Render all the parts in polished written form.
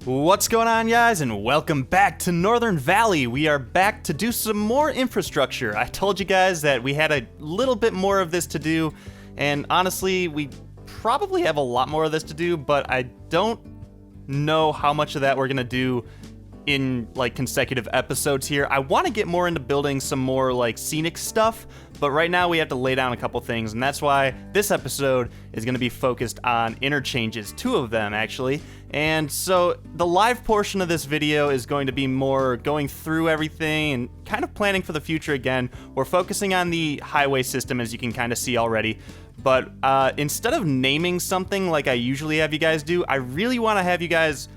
What's going on, guys, and welcome back to Northern Valley. We are back to do some more infrastructure. I told you guys that we had a little bit more of this to do, and honestly, we probably have a lot more of this to do, but I don't know how much of that we're gonna do in like consecutive episodes here. I want to get more into building some more like scenic stuff, but right now we have to lay down a couple things, and that's why this episode is going to be focused on interchanges, 2 of them actually. And so the live portion of this video is going to be more going through everything and kind of planning for the future again. We're focusing on the highway system, as you can kind of see already. But instead of naming something like I usually have you guys do, I really want to have you guys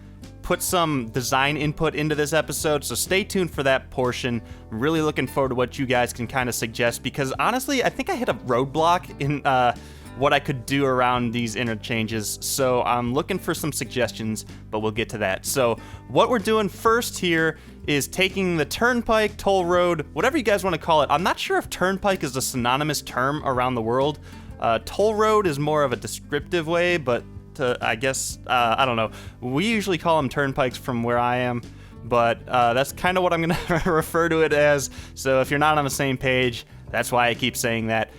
put some design input into this episode, so stay tuned for that portion. I'm really looking forward to what you guys can kind of suggest, because honestly, I think I hit a roadblock in what I could do around these interchanges, so I'm looking for some suggestions, but we'll get to that. So what we're doing first here is taking the turnpike, toll road, whatever you guys want to call it. I'm not sure if turnpike is a synonymous term around the world. Toll road is more of a descriptive way, but I guess, I don't know. We usually call them turnpikes from where I am, but that's kind of what I'm going to refer to it as. So if you're not on the same page, that's why I keep saying that.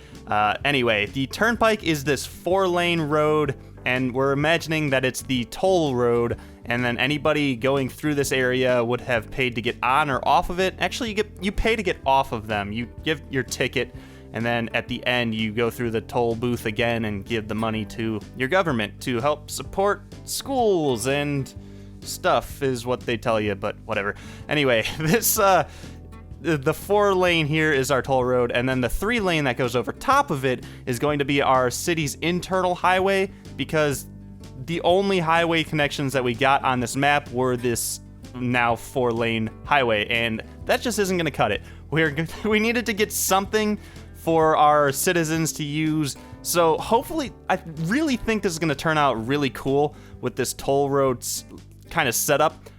Anyway, the turnpike is this 4-lane road, and we're imagining that it's the toll road, and then anybody going through this area would have paid to get on or off of it. Actually, you pay to get off of them. You give your ticket, and then at the end, you go through the toll booth again and give the money to your government to help support schools and stuff, is what they tell you, but whatever. Anyway, this, the 4-lane here is our toll road, and then the 3-lane that goes over top of it is going to be our city's internal highway, because the only highway connections that we got on this map were this now 4-lane highway, and that just isn't going to cut it. We needed to get something for our citizens to use. So hopefully, I really think this is going to turn out really cool with this toll road kind of setup.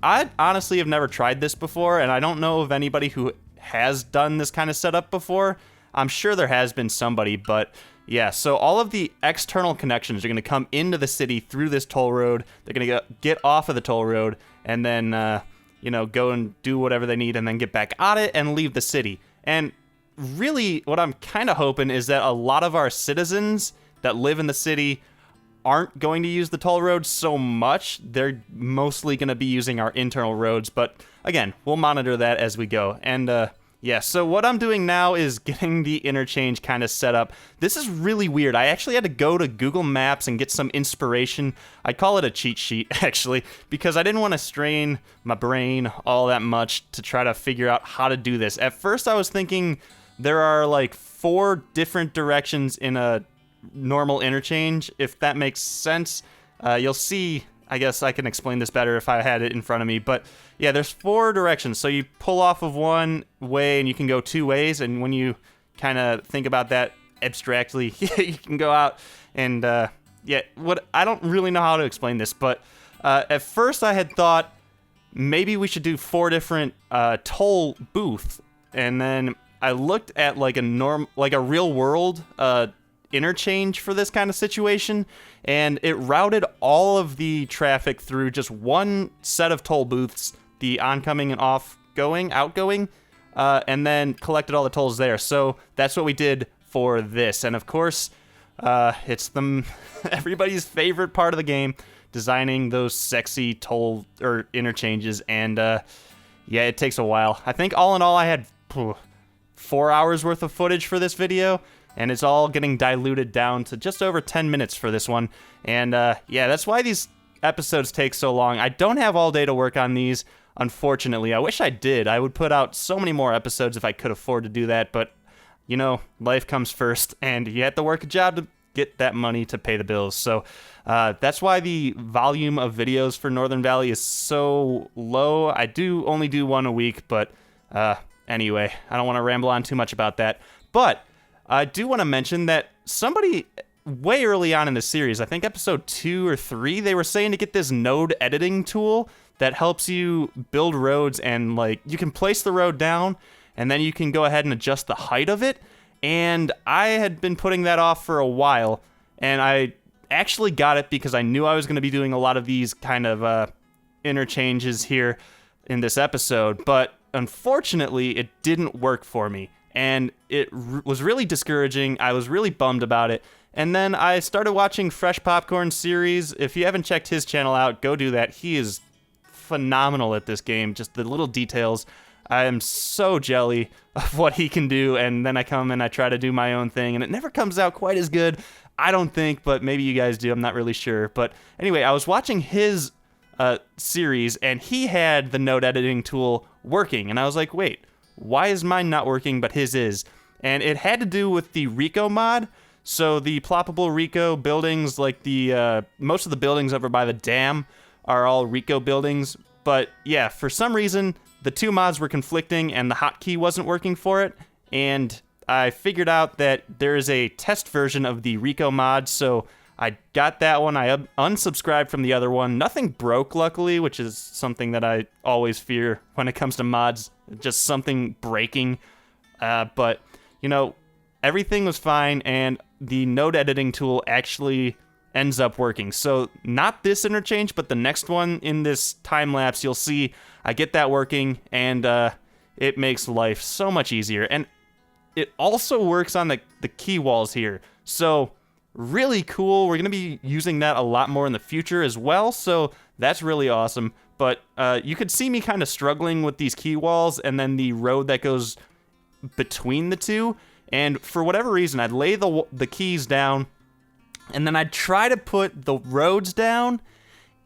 I honestly have never tried this before, and I don't know of anybody who has done this kind of setup before. I'm sure there has been somebody, but yeah, so all of the external connections are going to come into the city through this toll road. They're going to get off of the toll road and then, go and do whatever they need and then get back on it and leave the city. And really, what I'm kind of hoping is that a lot of our citizens that live in the city aren't going to use the toll roads so much. They're mostly going to be using our internal roads, but again, we'll monitor that as we go. And yeah, so what I'm doing now is getting the interchange kind of set up. This is really weird. I actually had to go to Google Maps and get some inspiration. I'd call it a cheat sheet, actually, because I didn't want to strain my brain all that much to try to figure out how to do this. At first, I was thinking there are like 4 different directions in a normal interchange, if that makes sense. You'll see, I guess I can explain this better if I had it in front of me, but yeah, there's 4 directions. So you pull off of one way and you can go 2 ways, and when you kind of think about that abstractly, you can go out and I don't really know how to explain this, but at first I had thought maybe we should do 4 different toll booths, and then I looked at like a real world interchange for this kind of situation, and it routed all of the traffic through just one set of toll booths, the oncoming and outgoing, and then collected all the tolls there. So that's what we did for this, and of course, it's everybody's favorite part of the game, designing those sexy toll or interchanges, and yeah, it takes a while. I think all in all, I had 4 hours worth of footage for this video, and it's all getting diluted down to just over 10 minutes for this one. And yeah, that's why these episodes take so long. I don't have all day to work on these, unfortunately. I wish I did. I would put out so many more episodes if I could afford to do that, but life comes first, and you have to work a job to get that money to pay the bills. So that's why the volume of videos for Northern Valley is so low. I do only do 1 a week, but anyway, I don't want to ramble on too much about that. But I do want to mention that somebody way early on in the series, I think episode 2 or 3, they were saying to get this node editing tool that helps you build roads, and like you can place the road down and then you can go ahead and adjust the height of it. And I had been putting that off for a while, and I actually got it because I knew I was going to be doing a lot of these kind of interchanges here in this episode, but unfortunately it didn't work for me, and it was really discouraging. I was really bummed about it. And then I started watching Fresh Popcorn series. If you haven't checked his channel out, go do that. He is phenomenal at this game, just the little details. I am so jelly of what he can do, and then I come and I try to do my own thing, and it never comes out quite as good, I don't think, but maybe you guys do. I'm not really sure. But anyway, I was watching his series, and he had the node editing tool working, and I was like, wait, why is mine not working but his is? And it had to do with the Rico mod. So the ploppable Rico buildings, like the most of the buildings over by the dam are all Rico buildings. But yeah, for some reason, the two mods were conflicting and the hotkey wasn't working for it. And I figured out that there is a test version of the Rico mod, so I got that one. I unsubscribed from the other one. Nothing broke, luckily, which is something that I always fear when it comes to mods, just something breaking. But, you know, everything was fine, and the node editing tool actually ends up working. So not this interchange, but the next one in this time-lapse, you'll see I get that working, and it makes life so much easier. And it also works on the key walls here. So really cool. We're going to be using that a lot more in the future as well, so that's really awesome. But you could see me kind of struggling with these key walls and then the road that goes between the two. And for whatever reason, I'd lay the keys down, and then I'd try to put the roads down,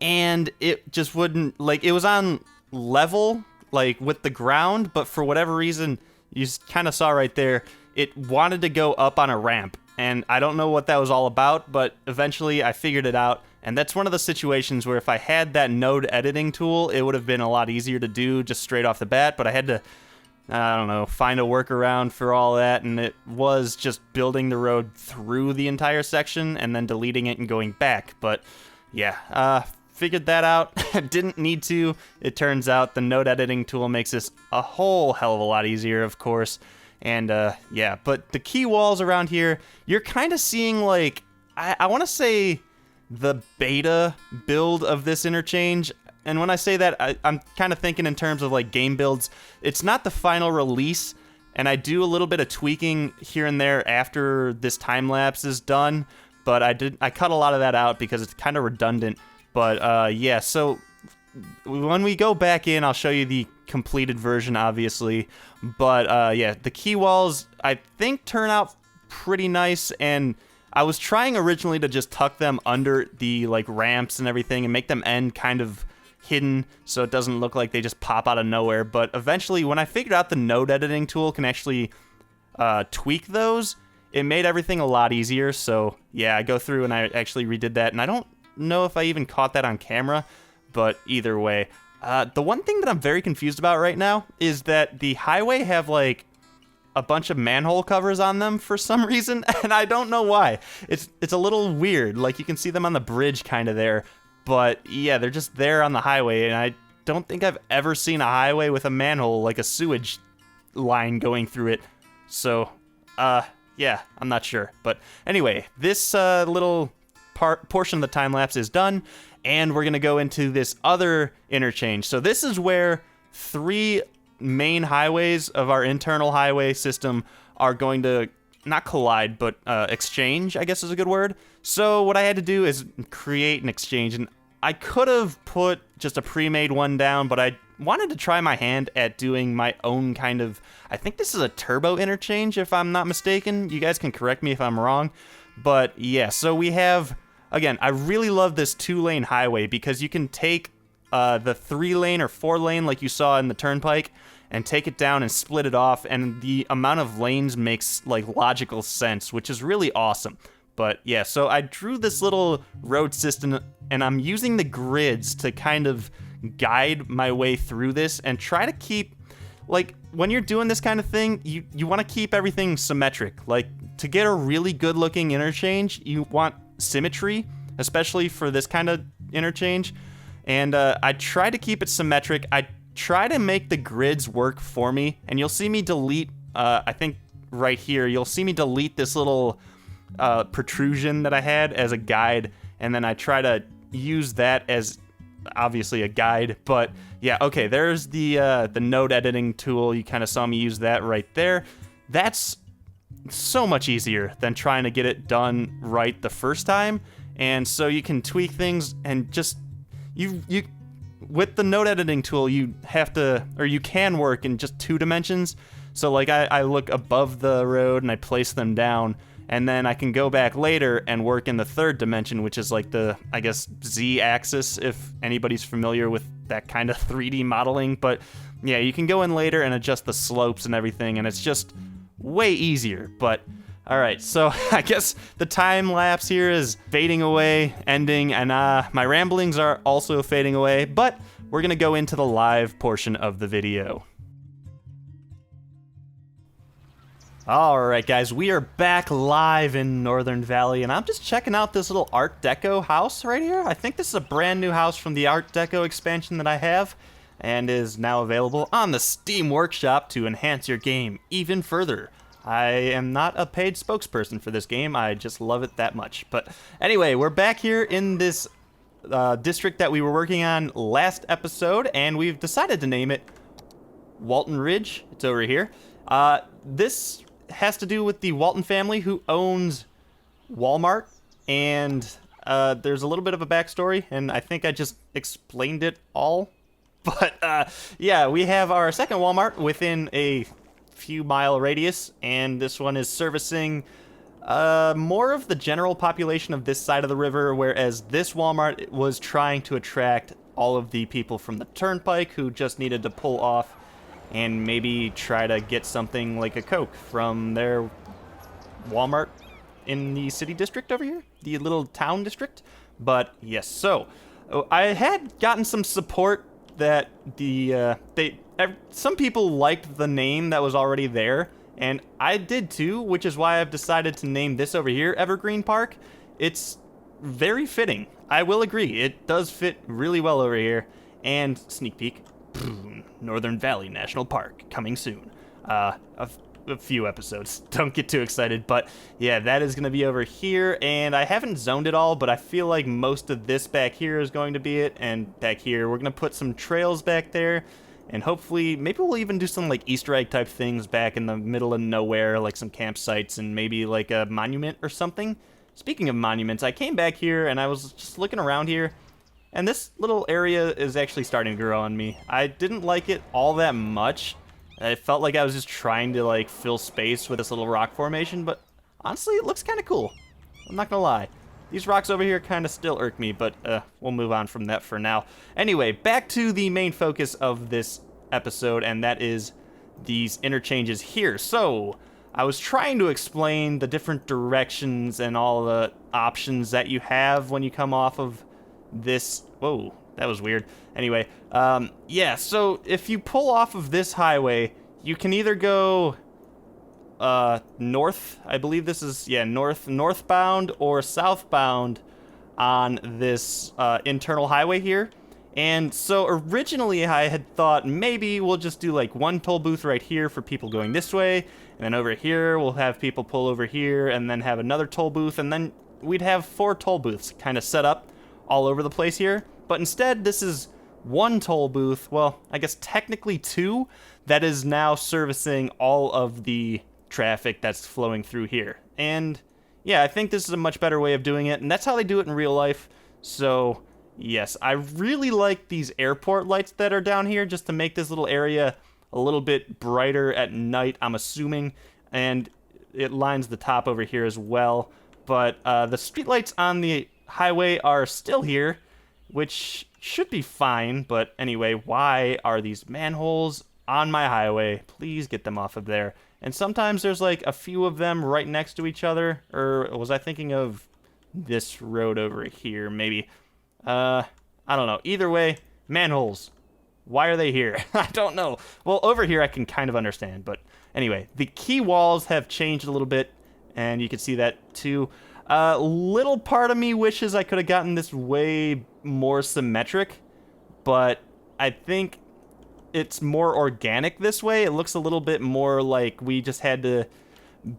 and it just wouldn't, like, it was on level, like, with the ground, but for whatever reason, you kind of saw right there, it wanted to go up on a ramp. And I don't know what that was all about, but eventually I figured it out. And that's one of the situations where if I had that node editing tool, it would have been a lot easier to do just straight off the bat. But I had to, I don't know, find a workaround for all that. And it was just building the road through the entire section and then deleting it and going back. But yeah, figured that out. Didn't need to. It turns out the node editing tool makes this a whole hell of a lot easier, of course. And yeah, but the key walls around here, you're kind of seeing, like, I want to say the beta build of this interchange. And when I say that, I'm kind of thinking in terms of like game builds. It's not the final release, and I do a little bit of tweaking here and there after this time lapse is done. But I cut a lot of that out because it's kind of redundant. But yeah, so when we go back in, I'll show you the completed version, obviously. But yeah, the key walls, I think, turn out pretty nice. And I was trying originally to just tuck them under the like ramps and everything and make them end kind of hidden so it doesn't look like they just pop out of nowhere. But eventually, when I figured out the node editing tool can actually tweak those, it made everything a lot easier. So yeah, I go through and I actually redid that. And I don't know if I even caught that on camera, but either way. The one thing that I'm very confused about right now is that the highway have like a bunch of manhole covers on them for some reason, and I don't know why. It's a little weird. Like, you can see them on the bridge kind of there, but yeah, they're just there on the highway, and I don't think I've ever seen a highway with a manhole, like a sewage line going through it. So, yeah, I'm not sure. But anyway, this little portion of the time lapse is done, and we're going to go into this other interchange. So this is where 3 main highways of our internal highway system are going to not collide, but exchange, I guess is a good word. So what I had to do is create an exchange, and I could have put just a pre-made one down, but I wanted to try my hand at doing my own kind of, I think this is a turbo interchange, if I'm not mistaken. You guys can correct me if I'm wrong. But yeah, so we have, again, I really love this 2-lane highway because you can take the 3-lane or 4-lane like you saw in the turnpike and take it down and split it off, and the amount of lanes makes like logical sense, which is really awesome. But yeah, so I drew this little road system, and I'm using the grids to kind of guide my way through this and try to keep, like, when you're doing this kind of thing, you want to keep everything symmetric. Like, to get a really good looking interchange, you want symmetry, especially for this kind of interchange. And I try to keep it symmetric. I try to make the grids work for me, and you'll see me delete, I think right here, you'll see me delete this little protrusion that I had as a guide, and then I try to use that as obviously a guide, but yeah, okay, there's the node editing tool. You kind of saw me use that right there. That's so much easier than trying to get it done right the first time. And so you can tweak things and just you with the node editing tool, you can work in just 2 dimensions. So like I look above the road and I place them down, and then I can go back later and work in the 3rd dimension, which is like the, I guess, Z-axis, if anybody's familiar with that kind of 3D modeling. But yeah, you can go in later and adjust the slopes and everything, and it's just way easier. But all right, so I guess the time lapse here is fading away, ending, and my ramblings are also fading away, but we're gonna go into the live portion of the video. All right, guys, we are back live in Northern Valley, and I'm just checking out this little Art Deco house right here. I think this is a brand new house from the Art Deco expansion that I have, and is now available on the Steam Workshop to enhance your game even further. I am not a paid spokesperson for this game, I just love it that much. But anyway, we're back here in this district that we were working on last episode, and we've decided to name it Walton Ridge. It's over here. This has to do with the Walton family who owns Walmart, and there's a little bit of a backstory, and I think I just explained it all. But yeah, we have our second Walmart within a few mile radius, and this one is servicing more of the general population of this side of the river, whereas this Walmart was trying to attract all of the people from the turnpike who just needed to pull off and maybe try to get something like a Coke from their Walmart in the city district over here, the little town district. But yes, so I had gotten some support that some people liked the name that was already there, and I did too, which is why I've decided to name this over here Evergreen Park. It's very fitting. I will agree, it does fit really well over here. And sneak peek, Northern Valley National Park coming soon. A few episodes. Don't get too excited, but yeah, that is going to be over here, and I haven't zoned it all, but I feel like most of this back here is going to be it, and back here we're going to put some trails back there, and hopefully maybe we'll even do some like Easter egg type things back in the middle of nowhere, like some campsites and maybe like a monument or something. Speaking of monuments, I came back here and I was just looking around here, and this little area is actually starting to grow on me. I didn't like it all that much. I felt like I was just trying to like fill space with this little rock formation, but honestly, it looks kind of cool. I'm not gonna lie. These rocks over here kind of still irk me, but we'll move on from that for now. Anyway, back to the main focus of this episode, and that is these interchanges here. So, I was trying to explain the different directions and all the options that you have when you come off of this. Whoa. That was weird. Anyway, yeah, so if you pull off of this highway, you can either go north, I believe this is, yeah, northbound or southbound on this internal highway here. And so originally I had thought maybe we'll just do like one toll booth right here for people going this way, and then over here we'll have people pull over here and then have another toll booth, and then we'd have 4 toll booths kind of set up all over the place here. But instead, this is one toll booth, well, I guess technically 2, that is now servicing all of the traffic that's flowing through here. And yeah, I think this is a much better way of doing it, and that's how they do it in real life. So yes, I really like these airport lights that are down here just to make this little area a little bit brighter at night, I'm assuming, and it lines the top over here as well. But the streetlights on the highway are still here, which should be fine, but anyway, why are these manholes on my highway? Please get them off of there. And sometimes there's like a few of them right next to each other, or was I thinking of this road over here, maybe? I don't know. Either way, manholes. Why are they here? I don't know. Well, over here I can kind of understand, but anyway, the key walls have changed a little bit, and you can see that too. Little part of me wishes I could have gotten this way more symmetric, but I think it's more organic this way. It looks a little bit more like we just had to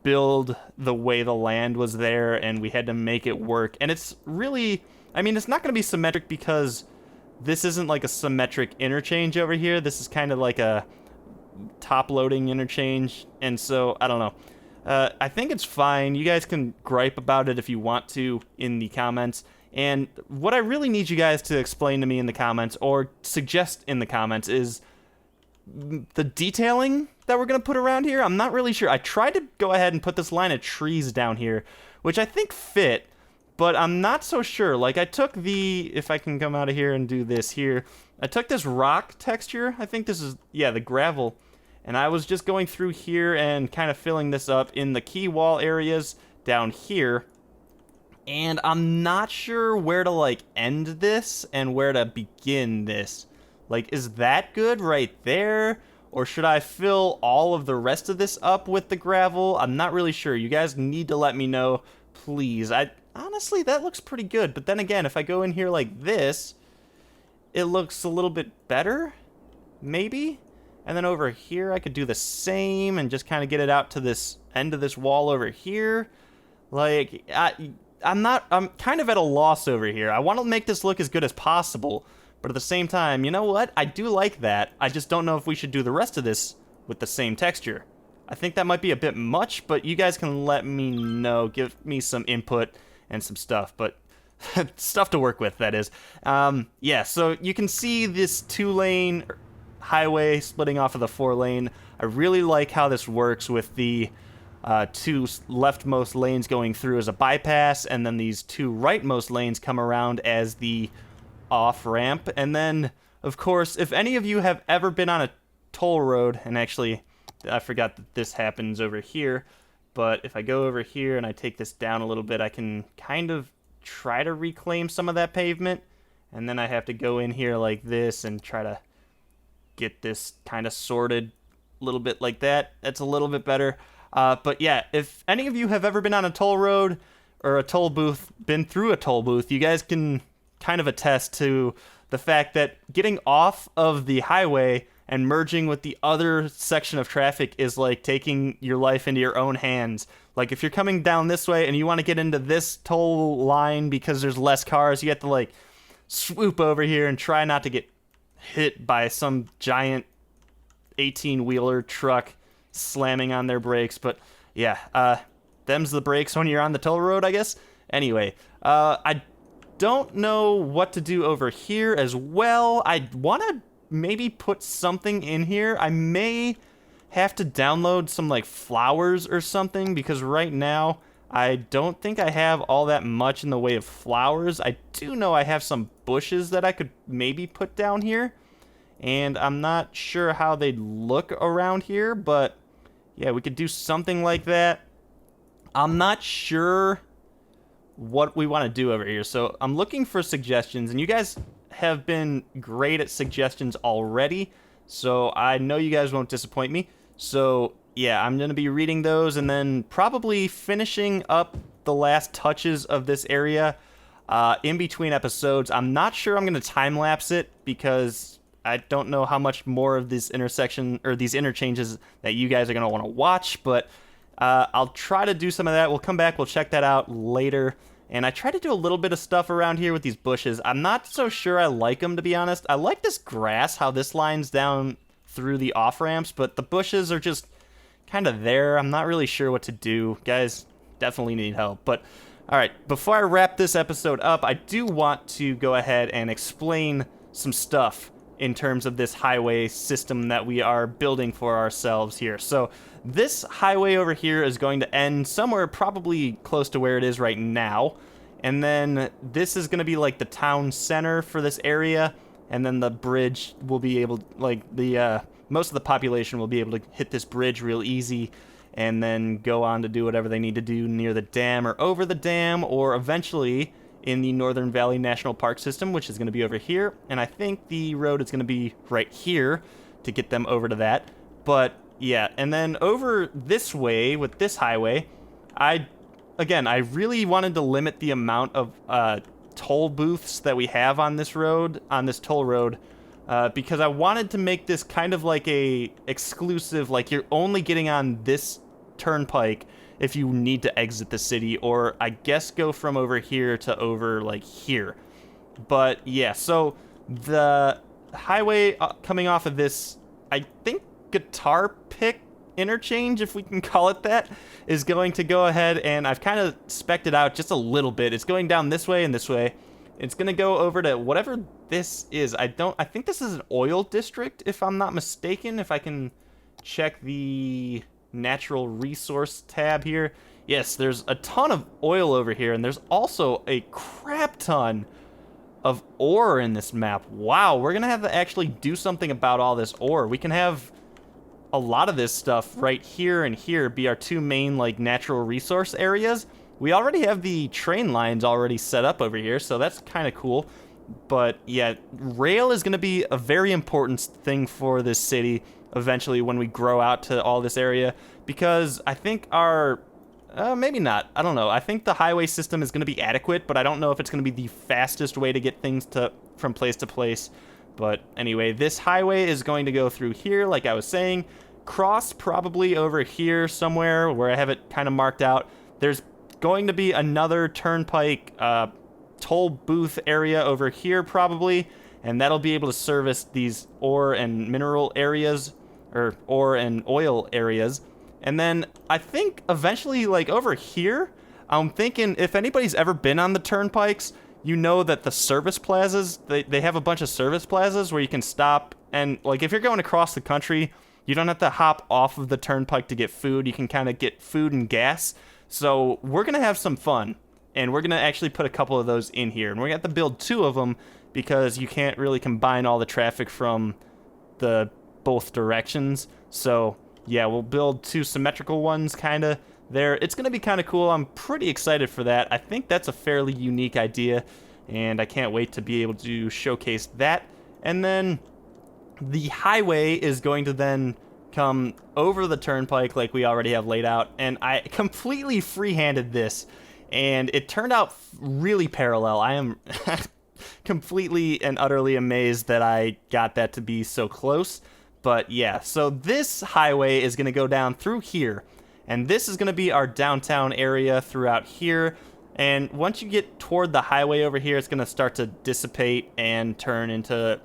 build the way the land was there and we had to make it work. And it's really, I mean, it's not going to be symmetric because this isn't like a symmetric interchange over here. This is kind of like a top-loading interchange, and so, I don't know. I think it's fine. You guys can gripe about it if you want to in the comments. And what I really need you guys to explain to me in the comments, or suggest in the comments, is the detailing that we're going to put around here. I'm not really sure. I tried to go ahead and put this line of trees down here, which I think fit, but I'm not so sure. Like, I took if I can come out of here and do this here, I took this rock texture. I think this is, yeah, the gravel. And I was just going through here and kind of filling this up in the key wall areas down here. And I'm not sure where to, like, end this and where to begin this. Like, is that good right there? Or should I fill all of the rest of this up with the gravel? I'm not really sure. You guys need to let me know, please. Honestly, that looks pretty good. But then again, if I go in here like this, it looks a little bit better, maybe? And then over here, I could do the same and just kind of get it out to this end of this wall over here. Like, I'm kind of at a loss over here. I want to make this look as good as possible, but at the same time, you know what? I do like that. I just don't know if we should do the rest of this with the same texture. I think that might be a bit much, but you guys can let me know, give me some input and some stuff, but stuff to work with, that is. Yeah, so you can see this 2-lane highway splitting off of the 4-lane. I really like how this works with the 2 leftmost lanes going through as a bypass, and then these 2 rightmost lanes come around as the off-ramp. And then, of course, if any of you have ever been on a toll road, and actually, I forgot that this happens over here, but if I go over here and I take this down a little bit, I can kind of try to reclaim some of that pavement, and then I have to go in here like this and try to get this kind of sorted a little bit like that. That's a little bit better. But yeah, if any of you have ever been on a toll road or a toll booth, been through a toll booth, you guys can kind of attest to the fact that getting off of the highway and merging with the other section of traffic is like taking your life into your own hands. Like, if you're coming down this way and you want to get into this toll line because there's less cars, you have to like swoop over here and try not to get hit by some giant 18-wheeler truck slamming on their brakes. But yeah, them's the brakes when you're on the toll road, I guess. Anyway, I don't know what to do over here as well. I want to maybe put something in here. I may have to download some like flowers or something, because right now I don't think I have all that much in the way of flowers. I do know I have some bushes that I could maybe put down here, and I'm not sure how they'd look around here, but yeah, we could do something like that. I'm not sure what we want to do over here, so I'm looking for suggestions, and you guys have been great at suggestions already, so I know you guys won't disappoint me. So yeah, I'm going to be reading those and then probably finishing up the last touches of this area in between episodes. I'm not sure I'm going to time-lapse it, because I don't know how much more of this intersection or these interchanges that you guys are going to want to watch, but I'll try to do some of that. We'll come back, we'll check that out later. And I try to do a little bit of stuff around here with these bushes. I'm not so sure I like them, to be honest. I like this grass, how this lines down through the off-ramps, but the bushes are just kind of there. I'm not really sure what to do. Guys, definitely need help. But, alright, before I wrap this episode up, I do want to go ahead and explain some stuff in terms of this highway system that we are building for ourselves here. So, this highway over here is going to end somewhere probably close to where it is right now. And then this is going to be like the town center for this area. And then the bridge will be able, like, most of the population will be able to hit this bridge real easy and then go on to do whatever they need to do near the dam or over the dam, or eventually in the Northern Valley National Park system, which is going to be over here. And I think the road is going to be right here to get them over to that. But yeah, and then over this way with this highway, I really wanted to limit the amount of toll booths that we have on this road, on this toll road, because I wanted to make this kind of like a exclusive, like you're only getting on this turnpike if you need to exit the city, or I guess go from over here to over like here. But yeah, so The highway coming off of this, I think, guitar pick interchange, if we can call it that, is going to go ahead, and I've kind of spec'd it out just a little bit. It's going down this way and this way. It's going to go over to whatever this is. I think this is an oil district, if I'm not mistaken, if I can check the natural resource tab here. Yes, there's a ton of oil over here, and there's also a crap ton of ore in this map. Wow, we're gonna have to actually do something about all this ore. We can have a lot of this stuff right here and here be our two main like natural resource areas. We already have the train lines already set up over here, so that's kind of cool. But yeah, rail is gonna be a very important thing for this city eventually when we grow out to all this area, because I think our maybe not. I don't know. I think the highway system is going to be adequate, but I don't know if it's going to be the fastest way to get things from place to place. But anyway, this highway is going to go through here, like I was saying. Cross probably over here somewhere where I have it kind of marked out. There's going to be another turnpike toll booth area over here probably, and that'll be able to service these ore and mineral areas, or ore and oil areas. And then I think eventually, like over here, I'm thinking if anybody's ever been on the turnpikes, you know that the service plazas, they have a bunch of service plazas where you can stop. And like if you're going across the country, you don't have to hop off of the turnpike to get food. You can kind of get food and gas. So we're going to have some fun. And we're going to actually put a couple of those in here. And we're going to have to build 2 of them because you can't really combine all the traffic from the both directions. So yeah, we'll build 2 symmetrical ones kind of there. It's going to be kind of cool. I'm pretty excited for that. I think that's a fairly unique idea, and I can't wait to be able to showcase that. And then the highway is going to then come over the turnpike like we already have laid out, and I completely free-handed this, and it turned out really parallel. I am completely and utterly amazed that I got that to be so close. But yeah, so this highway is going to go down through here, and this is going to be our downtown area throughout here. And once you get toward the highway over here, it's going to start to dissipate and turn into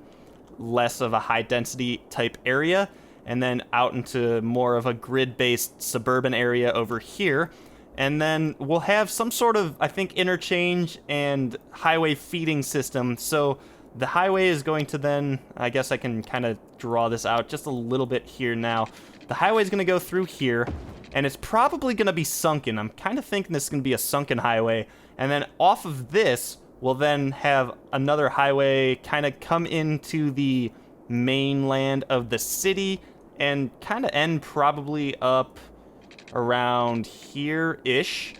less of a high density type area, and then out into more of a grid-based suburban area over here. And then we'll have some sort of, I think, interchange and highway feeding system. So the highway is going to then, I guess I can kind of draw this out just a little bit here now. The highway is going to go through here, and it's probably going to be sunken. I'm kind of thinking this is going to be a sunken highway. And then off of this, we'll then have another highway kind of come into the mainland of the city and kind of end probably up around here-ish.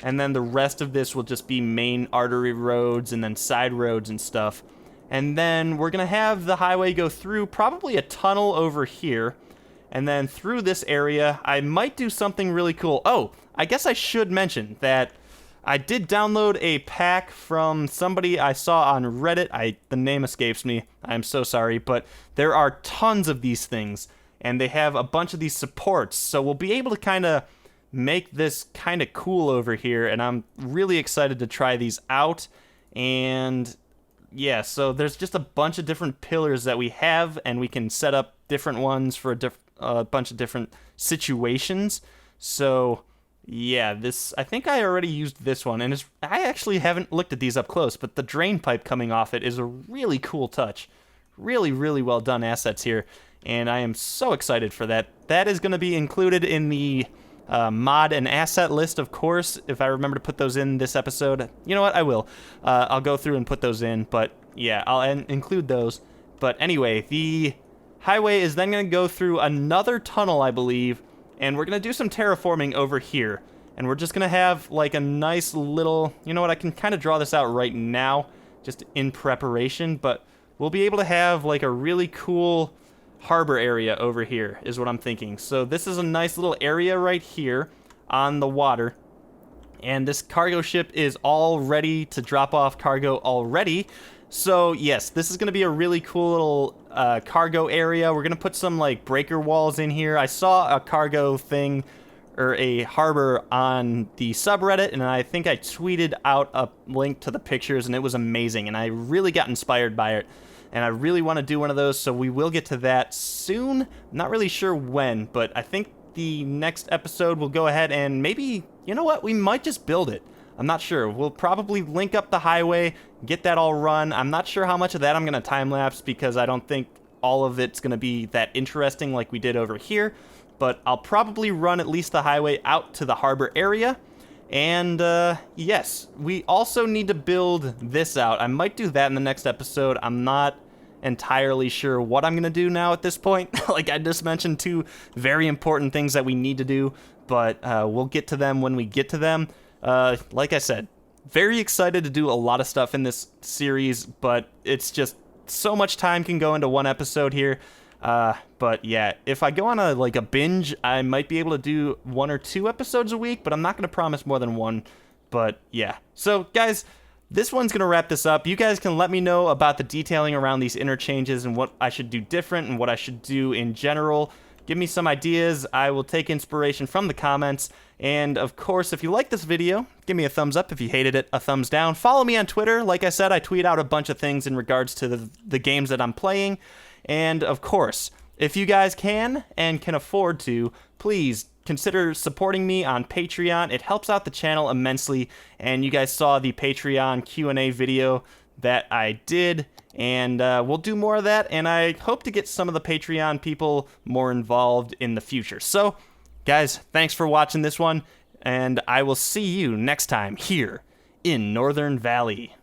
And then the rest of this will just be main artery roads and then side roads and stuff. And then we're going to have the highway go through probably a tunnel over here. And then through this area, I might do something really cool. Oh, I guess I should mention that I did download a pack from somebody I saw on Reddit. The name escapes me. I'm so sorry. But there are tons of these things. And they have a bunch of these supports. So we'll be able to kind of make this kind of cool over here. And I'm really excited to try these out. And yeah, so there's just a bunch of different pillars that we have, and we can set up different ones for a bunch of different situations. So yeah, I think I already used this one, and I actually haven't looked at these up close, but the drain pipe coming off it is a really cool touch. Really, really well done assets here, and I am so excited for that. That is going to be included in the mod and asset list, of course, if I remember to put those in this episode. You know what? I will. I'll go through and put those in, but yeah, I'll include those. But anyway, the highway is then going to go through another tunnel, I believe, and we're going to do some terraforming over here. And we're just going to have like a nice little, you know what, I can kind of draw this out right now, just in preparation, but we'll be able to have like a really cool harbor area over here is what I'm thinking. So this is a nice little area right here on the water, and this cargo ship is all ready to drop off cargo already. So yes, this is going to be a really cool little cargo area. We're going to put some like breaker walls in here. I saw a cargo thing or a harbor on the subreddit, and I think I tweeted out a link to the pictures, and it was amazing, and I really got inspired by it. and I really want to do one of those, so we will get to that soon. Not really sure when, but I think the next episode we'll go ahead and maybe, you know what, we might just build it. I'm not sure. We'll probably link up the highway, get that all run. I'm not sure how much of that I'm going to time-lapse because I don't think all of it's going to be that interesting like we did over here. But I'll probably run at least the highway out to the harbor area. And yes, we also need to build this out. I might do that in the next episode. I'm not entirely sure what I'm going to do now at this point. Like I just mentioned, two very important things that we need to do, but we'll get to them when we get to them. Like I said, very excited to do a lot of stuff in this series, but it's just so much time can go into one episode here. But yeah, if I go on a binge, I might be able to do 1 or 2 episodes a week, but I'm not going to promise more than 1. But yeah. So guys, this one's going to wrap this up. You guys can let me know about the detailing around these interchanges and what I should do different and what I should do in general. Give me some ideas. I will take inspiration from the comments. And of course, if you like this video, give me a thumbs up. If you hated it, a thumbs down. Follow me on Twitter. Like I said, I tweet out a bunch of things in regards to the games that I'm playing. And of course, if you guys can and can afford to, please consider supporting me on Patreon. It helps out the channel immensely. And you guys saw the Patreon Q&A video that I did. And we'll do more of that. And I hope to get some of the Patreon people more involved in the future. So, guys, thanks for watching this one. And I will see you next time here in Northern Valley.